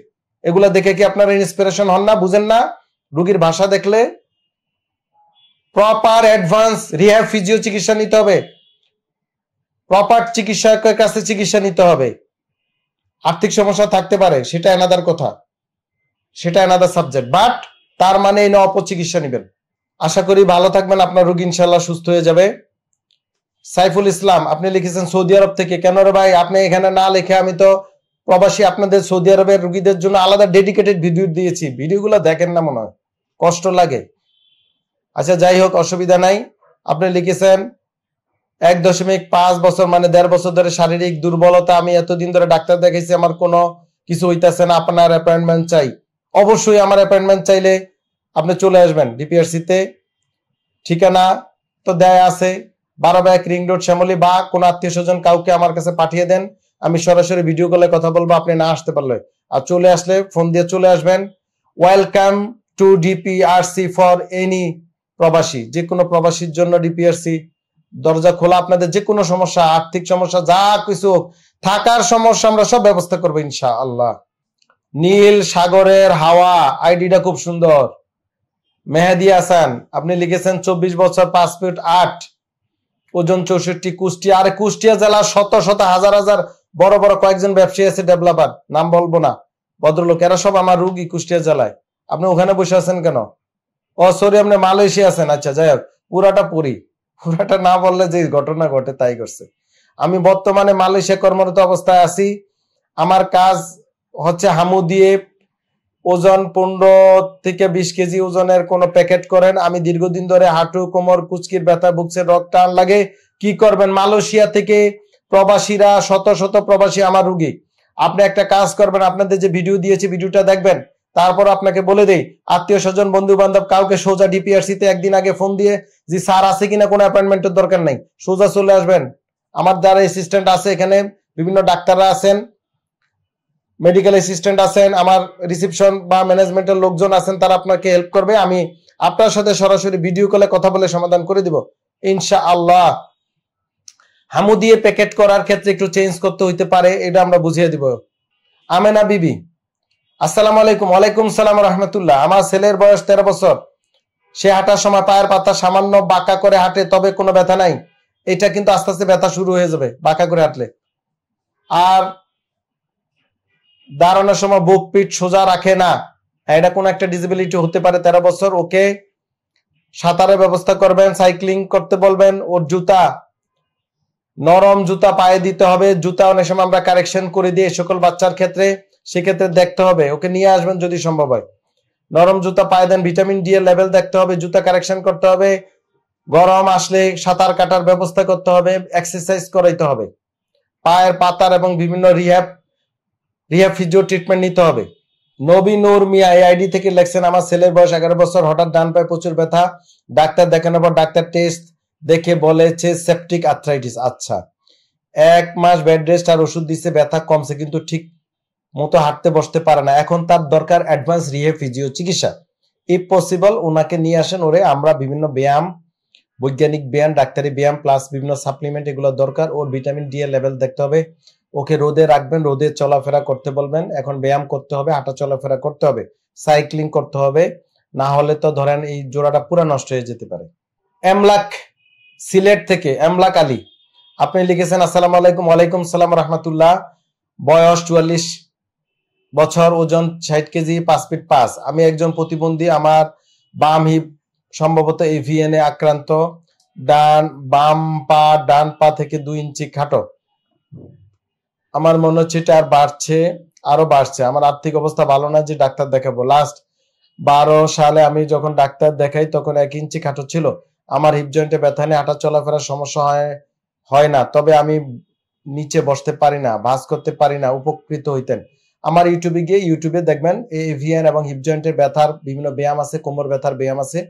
এগুলা দেখে কি আপনারা ইন্সপিরেশন হন না? বুঝেন না? রুগীর ভাষা দেখলে প্রপার অ্যাডভান্স রিহ্যাব ফিজিও চিকিৎসা নিতে হবে, প্রপার চিকিৎসকের কাছে চিকিৎসা নিতে হবে। আর্থিক সমস্যা থাকতে পারে, সেটা অ্যানাদার কথা, সেটা অ্যানাদার সাবজেক্ট। বাট তার মানে এই না অপচিকিৎসা নিবেন। আশা করি ভালো থাকবেন, আপনার রোগী ইনশাল্লাহ সুস্থ হয়ে যাবে। সাইফুল ইসলাম, আপনি লিখেছেন সৌদি আরব থেকে। কেন রে ভাই? আপনি এখানে না লিখে, আমি তো প্রবাসী, আপনাদের সৌদি আরবের রোগীদের জন্য আলাদা ডেডিকেটেড ভিডিও দিয়েছি। ভিডিওগুলো দেখেন না মনে হয়, কষ্ট লাগে। আচ্ছা যাই হোক, অসুবিধা নাই। আপনি লিখেছেন 1.5 বছর মানে 1.5 বছর ধরে শারীরিক দুর্বলতা, আমি এতদিন ধরে ডাক্তার দেখাইছি, আমার কোনো কিছু হইতেছে না, আপনার অ্যাপয়েন্টমেন্ট চাই। অবশ্যই আমার অ্যাপয়েন্টমেন্ট চাইলে আপনি চলে আসবেন ডিপিআরসি তে। ঠিকানা তো দেয়া আছে, 12/1 রিং রোড শ্যামলী, বা কোনো আত্মীয় স্বজন কাউকে আমার কাছে পাঠিয়ে দেন, আমি সরাসরি ভিডিও কলে কথা বলবো আপনি না আসতে পারলে। আর চলে আসলে ফোন দিয়ে চলে আসবেন। Welcome to DPRC for any প্রবাসী, যে কোনো প্রবাসীর জন্য ডিপিআরসি দরজা খোলা। আপনাদের যে কোনো সমস্যা, আর্থিক সমস্যা, যা কিছু থাকার সমস্যা, আমরা সব ব্যবস্থা করবো ইনশাআল্লাহ। নীল সাগরের হাওয়া, আইডিটা খুব সুন্দর। মেহেদি হাসান, আপনি লিখেছেন 24 বছর, 5 ফুট 8, ওজন 64, কুষ্টিয়া। আরে কুষ্টিয়া জেলার শত শত হাজার হাজার বড় বড় কয়েকজন ব্যবসায়ী আছে, ডেভেলপার, নাম বলবো না, ভদ্রলোক, এরা সব আমার রুগী কুষ্টিয়া জেলায়। আপনি ওখানে বসে আছেন কেন? ও সরি, আপনি মালয়েশিয়া আছেন। আচ্ছা যাই হোক, পুরাটা না বললে যে ঘটনা ঘটে তাই করছে। আমি বর্তমানে মালয়েশিয়া কর্মরত অবস্থায় আছি। আমার কাজ হচ্ছে হামু দিয়ে ওজন 15 থেকে 20 কেজি ওজনের কোন প্যাকেট করেন। আমি দীর্ঘদিন ধরে হাঁটু কোমর কুচকির ব্যথা ভুগছে, রক টান লাগে। কি করবেন? মালয়েশিয়া থেকে প্রবাসীরা, শত শত প্রবাসী আমার রুগী। আপনি একটা কাজ করবেন, আপনাদের যে ভিডিও দিয়েছি ভিডিওটা দেখবেন, তারপর আপনাকে বলে দেই, আত্মীয় স্বজন বন্ধু বান্ধব কাউকে সোজা ডিপিআরসি তে একদিন আগে ফোন দিয়ে যে স্যার আছে কিনা, কোনো অ্যাপয়েন্টমেন্টের দরকার নাই, সোজা চলে আসবেন। আমার যারা অ্যাসিস্ট্যান্ট আছে এখানে, বিভিন্ন ডাক্তাররা আছেন, মেডিকেল অ্যাসিস্ট্যান্ট আছেন, আমার রিসিপশন বা ম্যানেজমেন্টের লোকজন আছেন, তারা আপনাকে হেল্প করবে। আমি আপনার সাথে সরাসরি ভিডিও কলে কথা বলে সমাধান করে দিব ইনশাআল্লাহ। হামু দিয়ে প্যাকেট করার ক্ষেত্রে একটু চেঞ্জ করতে হইতে পারে, এটা আমরা বুঝিয়ে দিব। আমেনা বিবি, আসসালামু আলাইকুম। ওয়ালাইকুম সালাম রহমতুল্লাহ। আমার ছেলের বয়স 13 বছর। সে হাঁটার সময় পায়ের পাতা সামান্য বাঁকা করে হাঁটে, তবে কোনো ব্যথা নাই। এটা কিন্তু আস্তে আস্তে ব্যথা শুরু হয়ে যাবে বাঁকা করে হাঁটলে। আর দাঁড়ানোর সময় বুক পিঠ সোজা রাখে না, এটা কোন একটা ডিসেবিলিটি হতে পারে। 13 বছর, ওকে সাঁতারের ব্যবস্থা করবেন, সাইক্লিং করতে বলবেন। ওর জুতা, নরম জুতা পায়ে দিতে হবে। জুতা অনেক সময় আমরা কারেকশন করে দিই সকল বাচ্চার ক্ষেত্রে, সেক্ষেত্রে দেখতে হবে, ওকে নিয়ে আসবেন যদি সম্ভব হয়। নরম জুতা পায়ে দেন। ভিটামিন ডি এর লেভেল দেখতে হবে, জুতা কারেকশন করতে হবে। গরম আসলে সাঁতার কাটার ব্যবস্থা করতে হবে, এক্সারসাইজ করাইতে হবে। পায়ের পাতার এবং বিভিন্ন রিহ্যাব ফিজিও ট্রিটমেন্ট নিতে হবে। নবী নূর মিয়া এই আইডি থেকে লেখছেন, আমার ছেলের বয়স 11 বছর, হঠাৎ ডান পায়ে প্রচুর ব্যথা, ডাক্তার দেখানোর পর ডাক্তার টেস্ট দেখে বলেছে সেপটিক আর্থ্রাইটিস। আচ্ছা, 1 মাস বেড রেস্ট আর ওষুধ দিচ্ছে, ব্যথা কমছে কিন্তু ঠিক মতো হাঁটতে বসতে পারে না। এখন তার দরকার অ্যাডভান্স রিহ্যাব ফিজিও চিকিৎসা। ইফ পসিবল ওনাকে নিয়ে আসেন, ওরে আমরা বিভিন্ন ব্যায়াম, বৈজ্ঞানিক ব্যায়াম, ডাক্তারি ব্যায়াম প্লাস বিভিন্ন সাপ্লিমেন্ট, এগুলো দরকার। ওর ভিটামিন ডি এর লেভেল দেখতে হবে। ওকে রোদে রাখবেন, রোদে চলাফেরা করতে বলবেন। এখন ব্যায়াম করতে হবে, হাঁটা চলাফেরা করতে হবে, সাইক্লিং করতে হবে, না হলে তো ধরেন এই জোড়াটা পুরো নষ্ট হয়ে যেতে পারে। এমলাক, সিলেট থেকে এমলাক আলী, আপনি লিখেছেন, আসসালামু আলাইকুম। ওয়ালাইকুম সালাম রহমতুল্লাহ। বয়স 44 বছর, ওজন 60 কেজি, 5 ফিট 5। আমি একজন প্রতিবন্ধী, আমার বাম হিপ সম্ভবত এভিএন এ আক্রান্ত, বাম পা ডান পা থেকে 2 ইঞ্চি খাটো। আমার মনে হচ্ছে এটা আর বাড়ছে, আরো বাড়ছে। আমার আর্থিক অবস্থা ভালো না যে ডাক্তার দেখাবো। লাস্ট 12 সালে আমি যখন ডাক্তার দেখাই তখন 1 ইঞ্চি খাটো ছিল। আমার হিপ জয়েন্টে ব্যথা নেই, হাঁটা চলাফেরার সমস্যা হয় না, তবে আমি নিচে বসতে পারি না, ভাঁজ করতে পারি না। উপকৃত হইতেন। আমার ইউটিউবে দেখবেন এভিএন এবং হিপ জয়েন্টের ব্যথার বিভিন্ন ব্যায়াম আছে, কোমর ব্যথার ব্যায়াম আছে,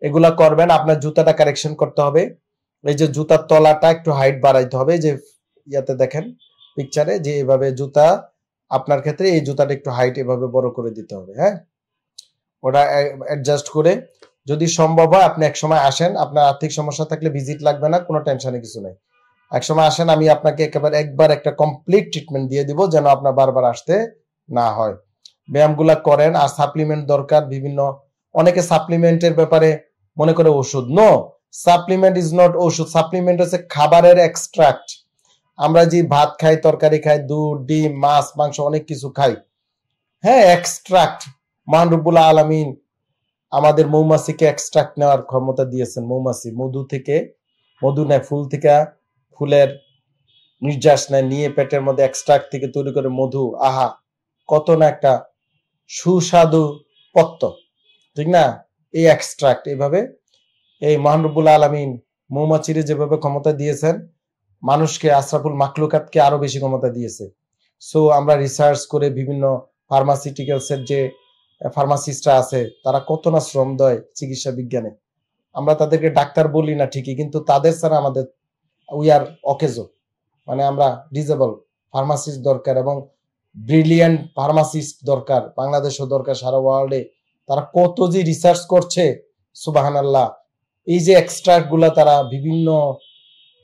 এগুলা করবেন। আপনার জুতাটা কারেকশন করতে হবে। এই যে জুতার তলাটা একটু হাইট বাড়াইতে হবে, যে ইয়াতে দেখেন পিকচারে, যে এভাবে জুতা, আপনার ক্ষেত্রে এই জুতাটা একটু হাইট এভাবে বড় করে দিতে হবে। হ্যাঁ, ওটা অ্যাডজাস্ট করে যদি সম্ভব হয় আপনি এক সময় আসেন। আপনার আর্থিক সমস্যা থাকলে ভিজিট লাগবে না, কোনো টেনশনের কিছু নেই। এক সময় আসেন, আমি আপনাকে একবার একটা কমপ্লিট ট্রিটমেন্ট দিয়ে দিব, যেন আপনার বারবার আসতে না হয়। ব্যায়ামগুলা করেন। আর সাপ্লিমেন্ট দরকার বিভিন্ন, অনেকে সাপ্লিমেন্টের ব্যাপারে মনে করে ওষুধ। নো, সাপ্লিমেন্ট ইজ নট ওষুধ। সাপ্লিমেন্ট হচ্ছে খাবারের এক্সট্রাক্ট। আমরা যে ভাত খাই, তরকারি খাই, দুধ, ডিম, মাছ, মাংস, অনেক কিছু খাই, হ্যাঁ, এক্সট্রাক্ট। মহান রব্বুল আলামিন আমাদের মৌমাছিকে এক্সট্রাক্ট নেওয়ার ক্ষমতা দিয়েছেন। মৌমাছি মধু নেয় ফুল থেকে, ফুলের নির্যাস নেয়, নিয়ে পেটের মধ্যে এক্সট্রাক্ট থেকে তৈরি করে মধু। আহা, কত না একটা সুস্বাদু পত্ত, ঠিক না? এই এক্সট্রাক্ট এইভাবে এই মহান রব্বুল আলামিন মৌমাছিরে যেভাবে ক্ষমতা দিয়েছেন, মানুষকে, আশরাফুল মাখলুকাতকে আরো বেশি ক্ষমতা দিয়েছে। সো আমরা রিসার্চ করে বিভিন্ন ফার্মাসিউটিক্যালসের যে ফার্মাসিস্টরা আছে তারা কত না শ্রম দেয় চিকিৎসা বিজ্ঞানে। আমরা তাদেরকে ডাক্তার বলি না ঠিকই, কিন্তু তাদের ছাড়া আমাদের উই আর অকেজো, মানে আমরা ডিজেবল। ফার্মাসিস্ট দরকার এবং ব্রিলিয়ান্ট ফার্মাসিস্ট দরকার, বাংলাদেশও দরকার, সারা ওয়ার্ল্ডে। তারা কত যে রিসার্চ করছে, সুবহানাল্লাহ। এই যে এক্সট্রাক্ট গুলা তারা বিভিন্ন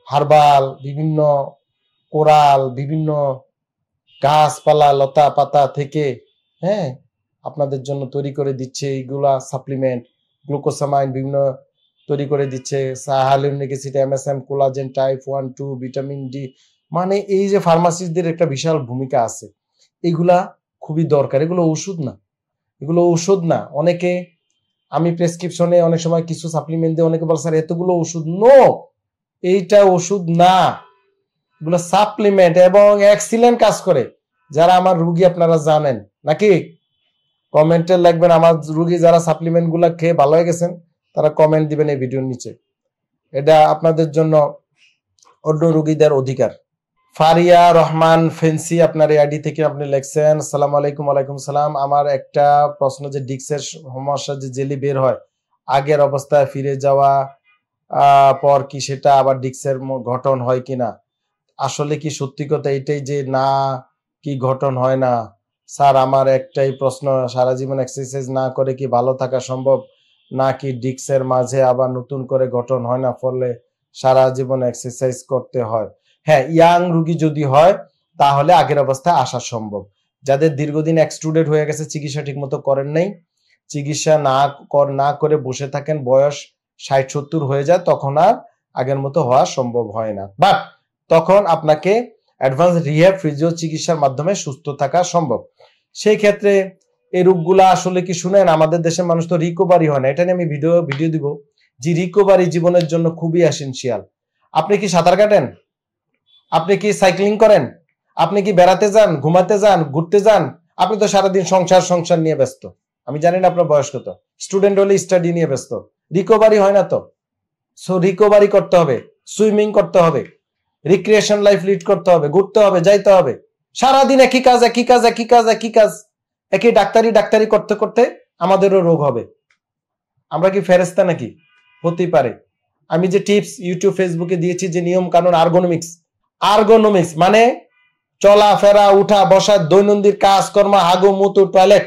হার্বাল, বিভিন্ন কোরাল, বিভিন্ন গাছপালা লতা পাতা থেকে, হ্যাঁ, আপনাদের জন্য তৈরি করে দিচ্ছে। এইগুলা সাপ্লিমেন্ট, গ্লুকোসামাইন বিভিন্ন তৈরি করে দিচ্ছে, hyaluronic acid, MSM, collagen type 1, 2, vitamin D. মানে এই যে ফার্মাসিস্টদের একটা বিশাল ভূমিকা আছে। এগুলা খুবই দরকার। এগুলো ওষুধ না, এগুলো ঔষধ না। অনেকে, আমি প্রেসক্রিপশনে অনেক সময় কিছু সাপ্লিমেন্ট দিয়ে অনেকে বলে স্যার এতগুলো ওষুধ। নো, এইটা ওষুধ না, এগুলো সাপ্লিমেন্ট এবং এক্সিলেন্ট কাজ করে। যারা আমার রুগী আপনারা জানেন নাকি, কমেন্টে লিখবেন আমার রুগী যারা সাপ্লিমেন্ট গুলা খেয়ে ভালো হয়ে গেছেন, তারা কমেন্ট দিবেন এই ভিডিওর নিচে। এটা আপনাদের জন্য অন্য রুগীদের অধিকার। ফারিয়া রহমান ফেন্সি আপনার এই আইডি থেকে আপনি লিখছেন, আসসালামু আলাইকুম। ওয়ালাইকুম সালাম। আমার একটা প্রশ্ন, যে ডিক্সের সমস্যা যে জেলি বের হয়, আগের অবস্থায় ফিরে যাওয়া পর কি সেটা আবার ডিক্সের গঠন হয় কিনা? আসলে কি সত্যি কথা এটাই যে না, কি গঠন হয় না? স্যার আমার একটাই প্রশ্ন, সারা জীবন এক্সারসাইজ না করে কি ভালো থাকা সম্ভব, নাকি ডিক্সের মাঝে আবার নতুন করে গঠন হয় না, ফলে সারা জীবন এক্সারসাইজ করতে হয়? হ্যাঁ, ইয়াং রুগী যদি হয় তাহলে আগের অবস্থায় আসা সম্ভব। যাদের দীর্ঘদিন এক্সট্রুডেড হয়ে গেছে, চিকিৎসা ঠিক মতো করেন নাই, চিকিৎসা না করে বসে থাকেন, বয়স 60-70 হয়ে যায়, তখন আর আগের মতো হওয়া সম্ভব হয় না। বাট তখন আপনাকে অ্যাডভান্স রিহ্যাব ফিজিও চিকিৎসার মাধ্যমে সুস্থ থাকা সম্ভব। সেই ক্ষেত্রে এই রোগগুলা আসলে কি, শুনেন, আমাদের দেশের মানুষ তো রিকভারি হয় না। এটা নিয়ে আমি ভিডিও দিব, যে রিকভারি জীবনের জন্য খুবই এসেনশিয়াল। আপনি কি সাঁতার কাটেন? আপনি কি সাইক্লিং করেন? আপনি কি বেড়াতে যান, ঘুমাতে যান, ঘুরতে যান? আপনি তো সারাদিন সংসার নিয়ে ব্যস্ত। আমি জানি না আপনার বয়স কত, স্টুডেন্ট হলে স্টাডি নিয়ে ব্যস্ত, রিকভারি হয় না তো। সো রিকভারি করতে হবে, সুইমিং করতে হবে, রিক্রিয়েশন লাইফ লিড করতে হবে, ঘুরতে হবে, যাইতে হবে। সারাদিন একই কাজ, একই ডাক্তারি করতে করতে আমাদেরও রোগ হবে। আমরা কি ফেরেস্তা নাকি? হতেই পারে। আমি যে টিপস ইউটিউব ফেসবুকে দিয়েছি, যে নিয়ম কানুন, আর্গোনমিক্স মানে চলা ফেরা, উঠা বসা, দৈনন্দিন কাজকর্ম, হাগু মুতু, টয়লেট,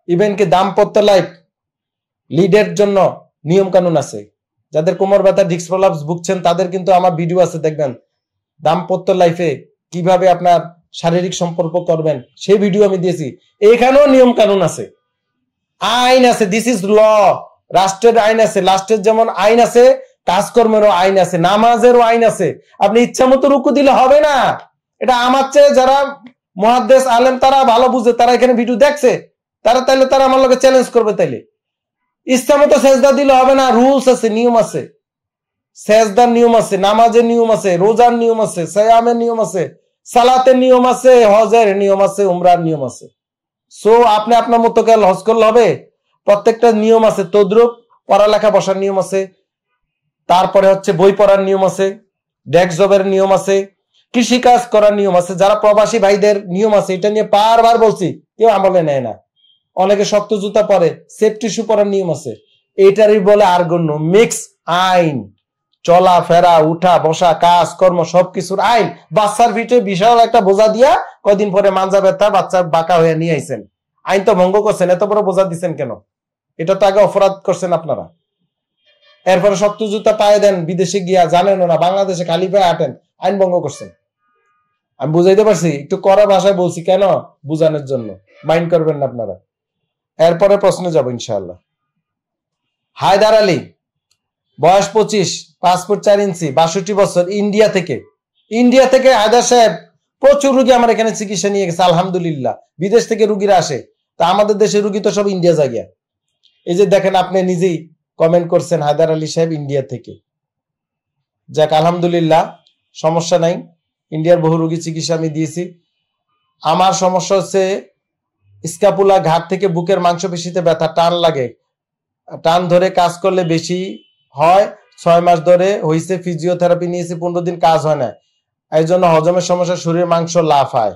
ইভেন কি দাম্পত্য লাইফ লিডের জন্য নিয়ম কানুন আছে। যাদের কোমর ব্যথা, ডিস্ক প্রলাপস ভুগছেন, তাদের কিন্তু আমার ভিডিও আছে, দেখবেন। দাম্পত্য লাইফে কিভাবে আপনার শারীরিক সম্পর্ক করবেন, সেই ভিডিও আমি দিয়েছি। এখানেও নিয়ম কানুন আছে, আইন আছে। This is law. রাষ্ট্রের আইন আছে, রাষ্ট্রের যেমন আইন আছে, কাজকর্মেরও আইন আছে, নামাজেরও আইন আছে। আপনি ইচ্ছা মতো রুকু দিলে হবে না। এটা আমার চেয়ে যারা মুহাদ্দিস আলেম তারা ভালো বুঝে, তারা এখানে ভিডিও দেখছে, তারা আমার লোকে চ্যালেঞ্জ করবে। তাইলে ইচ্ছা মতো সেজদা দিলে হবে না, রুলস আছে, নিয়ম আছে। সেজদার নিয়ম আছে, নামাজের নিয়ম আছে, রোজার নিয়ম আছে, সিয়ামের নিয়ম আছে, সালাতের নিয়ম আছে, হজের নিয়ম আছে, উমরার নিয়ম আছে। সো আপনি আপনার মতো গেল হজ করলে হবে? প্রত্যেকটা নিয়ম আছে। তদ্রুপ পড়ালেখা বসার নিয়ম আছে, তারপরে হচ্ছে বই পড়ার নিয়ম আছে, ডেস্ক জবের নিয়ম আছে, কৃষিকাজ করার নিয়ম আছে। যারা প্রবাসী ভাইদের নিয়ম আছে, এটা নিয়ে বারবার বলছি, কেউ আমলে নেয় না। অনেকে শক্ত জুতা পরে, সেফটি শু পরার নিয়ম আছে। এটারই বলে আর্গোনমিক্স আইন। চলা ফেরা, উঠা বসা, কাজ কর্ম সবকিছুর আইন। বাচ্চার ভিতরে বিশাল একটা বোঝা দিয়া কয়দিন পরে মাঞ্জা ব্যথা, বাচ্চা বাঁকা হয়ে নিয়ে আইছেন। আইন তো ভঙ্গ করছেন, এত বড় বোঝা দিচ্ছেন কেন? এটা তো আগে অপরাধ করছেন আপনারা। এরপরে শক্ত জুতা পায়ে দেন, বিদেশে গিয়া জানেন না, বাংলাদেশে খালি পায়ে হাঁটেন, আইন ভঙ্গ করছেন। আমি বুঝাইতে পারছি, একটু কড়া ভাষায় বলছি কেন, বুঝানোর জন্য, মাইন্ড করবেন না আপনারা। এরপরে প্রশ্নে যাব ইনশাআল্লাহ। হায়দার আলী, বয়স 25, 5 ফুট 4 ইঞ্চি, 62 বছর, ইন্ডিয়া থেকে হায়দার সাহেব প্রচুর রুগী আমার এখানে চিকিৎসা নিয়ে গেছে, আলহামদুলিল্লাহ। বিদেশ থেকে রুগীরা আসে, তা আমাদের দেশের রুগী তো সব ইন্ডিয়া জায়গা। এই যে দেখেন, আপনি নিজেই কমেন্ট করছেন হায়দার আলী সাহেব ইন্ডিয়া থেকে। যাক, আলহামদুলিল্লাহ, সমস্যা নাই। ইন্ডিয়ার বহু রুগী চিকিৎসা আমি দিয়েছি। আমার সমস্যা হচ্ছে স্ক্যাপুলা, ঘাট থেকে বুকের মাংসপেশিতে ব্যথা, টান লাগে, টান ধরে কাজ করলে বেশি হয়, 6 মাস ধরে হইছে, ফিজিওথেরাপি নিয়েছি, 15 দিন কাজ হয় না, এই জন্য হজমের সমস্যা, শরীরের মাংস লাফায়।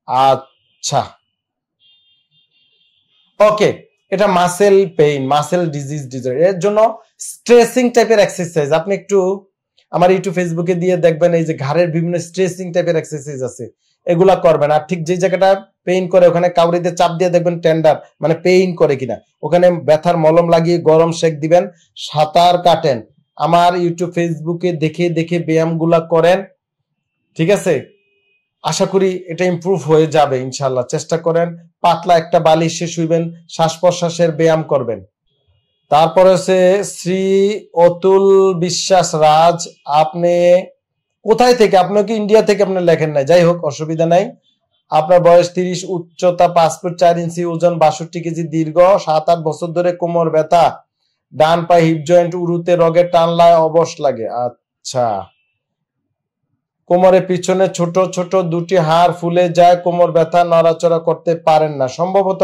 আচ্ছা, ওকে, এটা muscle pain, muscle disease disorder, এর জন্য স্ট্রেসিং টাইপের এক্সারসাইজ আপনি একটু আমার ইউটিউব ফেসবুকে দিয়ে দেখবেন, এই যে ঘাড়ের বিভিন্ন স্ট্রেসিং টাইপের এক্সারসাইজ আছে, এগুলা করবেন। আর ঠিক যে জায়গাটা পেইন করে ওখানে কাউরিতে চাপ দিয়ে দেখবেন টেন্ডার, মানে পেইন করে কিনা, ওখানে ব্যথার মলম লাগিয়ে গরম শেক দিবেন, সাঁতার কাটেন। আমার ইউটিউব ফেসবুকে দেখে দেখে ব্যায়ামগুলা করেন, ঠিক আছে? আশা করি এটা ইমপ্রুভ হয়ে যাবে ইনশাল্লাহ। চেষ্টা করেন, পাতলা একটা বালিশে শুইবেন, শ্বাস প্রশ্বাসের ব্যায়াম করবেন। তারপরে হচ্ছে শ্রী অতুল বিশ্বাস রাজ, আপনি কোথায় থেকে? আপনি কি ইন্ডিয়া থেকে? আপনি লেখেন নাই, যাই হোক অসুবিধা নাই। আপনার বয়স 30, উচ্চতা 5 ফুট 4 ইঞ্চি, ওজন 62 কেজি, দীর্ঘ 7-8 বছর ধরে কোমর ব্যথা, ডান পায়ে হিপ জয়েন্ট, উরুতে রগের টানলায় অবশ লাগে। আচ্ছা, কোমরের পিছনে ছোট ছোট দুটি হাড় ফুলে যায়, কোমর ব্যথা, নড়াচড়া করতে পারেন না। সম্ভবত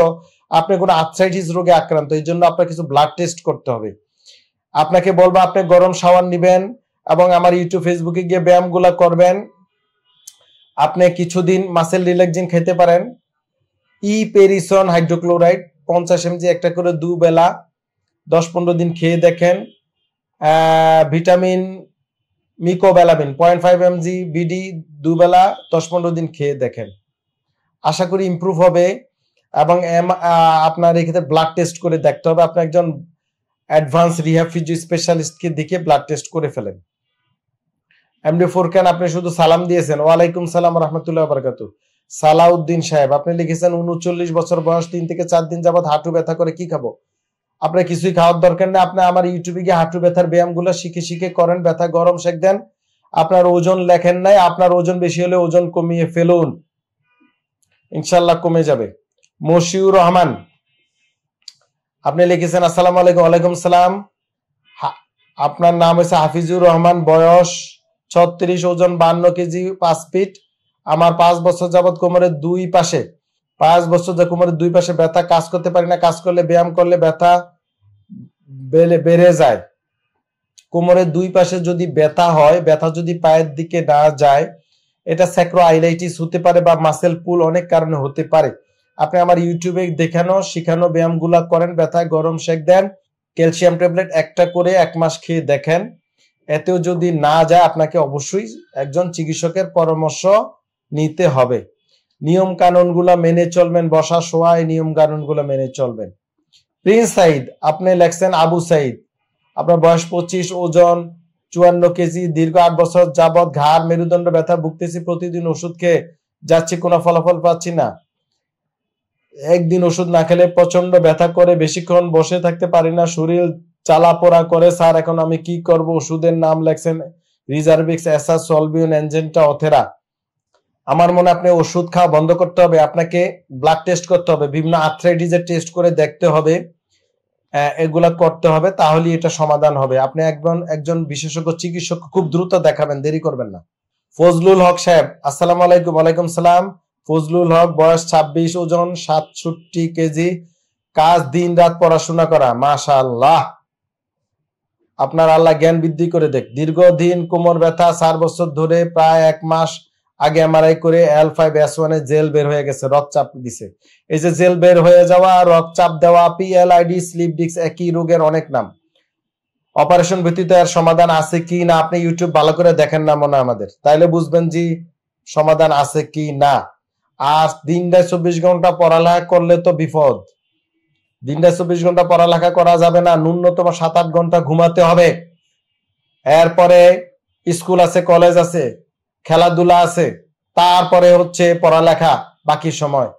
আপনি কোনো আর্থ্রাইটিস রোগে আক্রান্ত, এই জন্য আপনার কিছু ব্লাড টেস্ট করতে হবে। আপনাকে বলবো আপনি গরম শাওয়ার নিবেন এবং আমার ইউটিউব ফেসবুকে গিয়ে ব্যায়ামগুলা করবেন। আপনি কিছুদিন মাসেল রিল্যাক্সিন খেতে পারেন, পেরিসন হাইড্রোক্লোরাইড 50 mg একটা করে দুবেলা 10-15 দিন খেয়ে দেখেন। ভিটামিন মিকোবেলামিন 0.5 mg বিডি দুবেলা 10-15 দিন খেয়ে দেখেন, আশা করি ইমপ্রুভ হবে। এবং আপনার এক্ষেত্রে ব্লাড টেস্ট করে দেখতে হবে, আপনি একজন অ্যাডভান্স রিহ্যাব ফিজিও স্পেশালিস্টকে দেখে ব্লাড টেস্ট করে ফেলেন। এমডি ফোরকান, আপনি শুধু সালাম দিয়েছেন। ওয়ালাইকুম সালাম রহমতুল্লাহ বারাকাতু। সালাউদ্দিন সাহেব, আপনি লিখেছেন 39 বছর বয়স, 3 থেকে 4 দিন যাবত হাঁটু ব্যথা করে, কি খাবো? আপনার কিছুই খাওয়ার দরকার নেই, আপনি আমার ইউটিউবে গিয়ে হাঁটু ব্যথার ব্যায়ামগুলো শিখে শিখে করেন, ব্যথা গরম শেক দেন। আপনার ওজন লেখেন নাই, আপনার ওজন বেশি হলে ওজন কমিয়ে ফেলুন, ইনশাল্লাহ কমে যাবে। মশিউর রহমান, আপনি লিখেছেন আসসালামু আলাইকুম। ওয়ালাইকুম সালাম। আপনার নাম হচ্ছে হাফিজুর রহমান, বয়স 36, ওজন 52 কেজি, 5 ফিট। আমার 5 বছর যাবত কোমরের দুই পাশে 5 বছর যা কোমরের দুই পাশে ব্যথা, কাজ করতে পারি না, কাজ করলে ব্যায়াম করলে ব্যথা বেড়ে যায়। কোমরের দুই পাশে যদি ব্যথা হয়, ব্যথা যদি পায়ের দিকে না যায়, এটা স্যাক্রোআইলাইটিস হতে পারে বা মাসেল পুল, অনেক কারণে হতে পারে। আপনি আমার ইউটিউবে দেখানো শিখানো ব্যায়ামগুলা করেন, ব্যথায় গরম শেক দেন, ক্যালসিয়াম ট্যাবলেট একটা করে 1 মাস খেয়ে দেখেন। এতেও যদি না যায়, আপনাকে অবশ্যই একজন চিকিৎসকের পরামর্শ নিতে হবে। নিয়ম কানুনগুলা মেনে চলবেন, বসা শোয়া, এই নিয়ম কানুনগুলো মেনে চলবেন। প্রিন্স সাইদ, আপনি লেখছেন আবু সাইদ, আপনার বয়স 25, ওজন 54 কেজি, দীর্ঘ 8 বছর যাবৎ ঘাড় মেরুদণ্ড ব্যথা ভুগতেছি, প্রতিদিন ওষুধ খেয়ে যাচ্ছি, কোনো ফলাফল পাচ্ছি না। একদিন ওষুধ না খেলে প্রচন্ড ব্যথা করে, বেশিক্ষণ বসে থাকতে পারি না, শরীর চালাপোড়া করে। স্যার এখন আমি কি করব? ওষুধের নাম লেখছেন রিজার্ভিক্স, এসাস, সলবিউন, এনজেন্টা, অথেরা। আমার মনে আপনি ওষুধ খাওয়া বন্ধ করতে হবে, আপনাকে ব্লাড টেস্ট করতে হবে, বিভিন্ন আর্থ্রাইটিসের টেস্ট করে দেখতে হবে, এগুলা করতে হবে, তাহলে এটা সমাধান হবে। আপনি একজন বিশেষজ্ঞ চিকিৎসক খুব দ্রুত দেখাবেন, দেরি করবেন না। ফজলুল হক সাহেব, আসসালামু আলাইকুম। ওয়ালাইকুম সালাম। ফজলুল হক, বয়স 26, ওজন 67 কেজি, কাজ দিন রাত পড়াশোনা করা, মাশাআল্লাহ, আপনার আল্লাহ জ্ঞান বৃদ্ধি করে দেখ। দীর্ঘদিন কোমর ব্যথা, 4 বছর ধরে, প্রায় 1 মাস আগে এমআরআই করে L5S1 এ জেল বের হয়ে গেছে, রক্তচাপ দিছে। এই যে জেল বের হয়ে যাওয়া, রক্তচাপ দেওয়া, PLID, স্লিপ ডিস্ক, একই রোগের অনেক নাম। অপারেশন ব্যতীত এর সমাধান আছে কি না? আপনি ইউটিউব ভালো করে দেখেন না মনে আমাদের, তাইলে বুঝবেন যে সমাধান আছে কি না। আর দিনটায় 24 ঘন্টা পড়ালেখা করলে তো বিপদ। দিনটায় 24 ঘন্টা পড়ালেখা করা যাবে না, ন্যূনতম 7-8 ঘন্টা ঘুমাতে হবে। এরপরে স্কুল আছে, কলেজ আছে, খেলাধুলা আছে, তারপরে হচ্ছে পড়ালেখা বাকি সময়।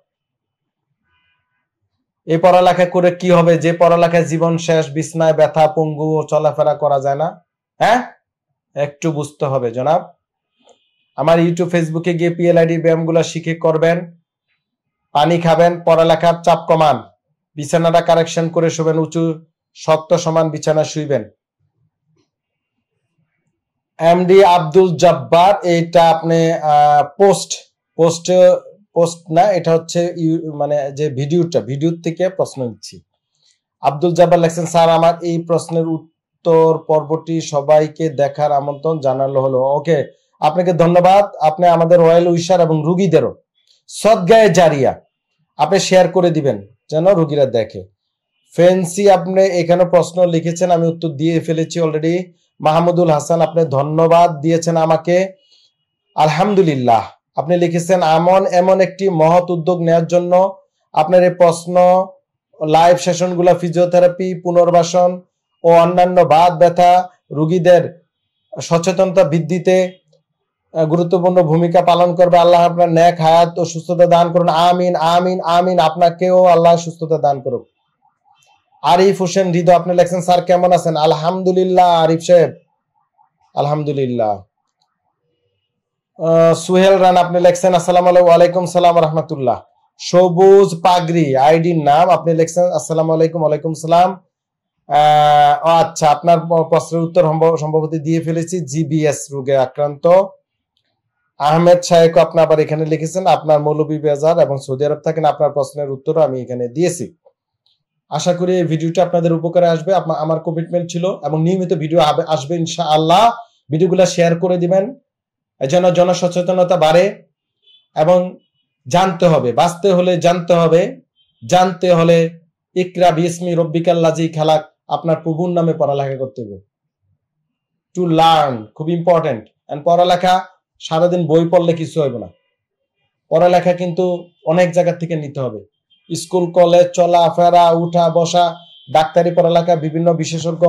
এই পড়ালেখা করে কি হবে? যে পড়ালেখায় জীবন শেষ, বিছনায় ব্যথা, পঙ্গু ও চলাফেরা করা যায় না। হ্যাঁ, একটু বুঝতে হবে জনাব। আমার ইউটিউব ফেসবুকে গিয়ে PLID ব্যায়ামগুলো শিখে করবেন, পানি খাবেন, পড়ালেখার চাপ কমান, বিছানাটা কারেকশন করে শুবেন, উঁচু শক্ত সমান বিছানা শুইবেন। এমডি আব্দুল জব্বার, এটা আপনি পোস্ট না, এটা হচ্ছে মানে যে ভিডিও থেকে প্রশ্ন দিচ্ছি। আব্দুল জব্বার লেখছেন, স্যার আমার এই প্রশ্নের উত্তর উত্তর পর্বটি সবাইকে দেখার আমন্ত্রণ জানালো হলো। ওকে, আপনাকে ধন্যবাদ। আপনি আমাদের ওয়েল উইশার এবং রুগীদেরও সদগায়ে জারিয়া আপনি শেয়ার করে দিবেন যেন রুগীরা দেখে। ফেন্সি আপনি এখানে প্রশ্ন লিখেছেন, আমি উত্তর দিয়ে ফেলেছি অলরেডি। মাহমুদুল হাসান আপনি ধন্যবাদ দিয়েছেন আমাকে, আলহামদুলিল্লাহ। আপনি লিখেছেন এমন একটি মহৎ উদ্যোগ নেওয়ার জন্য আপনার এই প্রশ্ন, লাইভ সেশনগুলো ফিজিওথেরাপি, পুনর্বাসন ও অন্যান্য বাত ব্যথা রোগীদের সচেতনতা বৃদ্ধিতে গুরুত্বপূর্ণ ভূমিকা পালন করবে। আল্লাহ আপনার নেক হায়াত ও সুস্থতা দান করুন। আমিন আমিন আমিন। আপনাকেও আল্লাহ সুস্থতা দান করুক। আরিফ হোসেন হৃদয় আপনি লেখছেন, স্যার কেমন আছেন? আলহামদুলিল্লাহ আরিফ সাহেব, আলহামদুলিল্লাহ। সুহেল রান আপনি লেখছেন, আসসালামু আলাইকুম সালাম রহমতুল্লাহ। সবুজ পাগড়ি আইডির নাম, আপনি লেখছেন আসসালামু আলাইকুম। ওয়ালাইকুম সালাম। আচ্ছা, আপনার প্রশ্নের উত্তর সম্ভবত দিয়ে ফেলেছি। জিবিএস রোগে আক্রান্ত আহমেদ শাহেক আপনি আবার এখানে লিখেছেন, আপনার মৌলভীবাজার এবং সৌদি আরব থাকেন। আপনার প্রশ্নের উত্তরও আমি এখানে দিয়েছি। আশা করি এই ভিডিওটা আপনাদের উপকারে আসবে। আমার কমিটমেন্ট ছিল এবং নিয়মিত ভিডিও আসবে ইনশাআল্লাহ। ভিডিওগুলো শেয়ার করে দিবেন যেন জনসচেতনতা বাড়ে। এবং জানতে হবে, বাঁচতে হলে জানতে হবে, জানতে হলে ইকরা বিসমি রব্বিকাল্লাযী খালাক, আপনার প্রভুর নামে পড়ালেখা করতে হবে। টু লার্ন খুব ইম্পর্টেন্ট। এন্ড পড়ালেখা সারাদিন বই পড়লে কিছু হবে না। পড়ালেখা কিন্তু অনেক জায়গা থেকে নিতে হবে। স্কুল কলেজ, চলাফেরা, উঠা বসা, ডাক্তারি পড়ালেখা, বিভিন্ন বিশেষজ্ঞ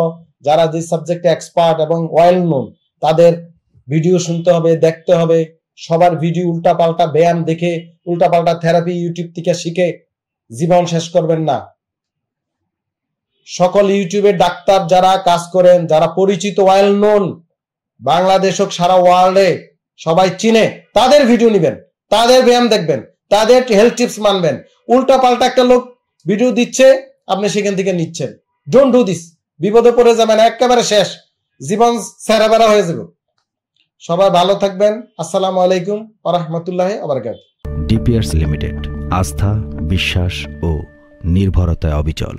যারা যে সাবজেক্টে এক্সপার্ট এবং ওয়েল নোন তাদের ভিডিও শুনতে হবে, দেখতে হবে। সবার ভিডিও উল্টাপাল্টা ব্যায়াম দেখে, উল্টাপাল্টা থেরাপি ইউটিউব থেকে শিখে জীবন শেষ করবেন না। সকল ইউটিউবে ডাক্তার যারা কাজ করেন, যারা পরিচিত ওয়েল নোন, বাংলাদেশ হোক সারা ওয়ার্ল্ডে সবাই চিনে, তাদের ভিডিও নিবেন, তাদের ব্যায়াম দেখবেন, তাদের হেলথ টিপস মানবেন। উল্টা পাল্টা একটা লোক ভিডিও দিচ্ছে, আপনি সেখান থেকে নিচ্ছেন। Don't do this. বিপদে পড়ে যাবেন, একেবারে শেষ, জীবন সেরাবেরা হয়ে যাবে। সবাই ভালো থাকবেন। আসসালামু আলাইকুম ওয়া রাহমাতুল্লাহি ওয়া বারাকাতুহু। ডিপিআরস লিমিটেড, আস্থা, বিশ্বাস ও নির্ভরতায় অবিচল।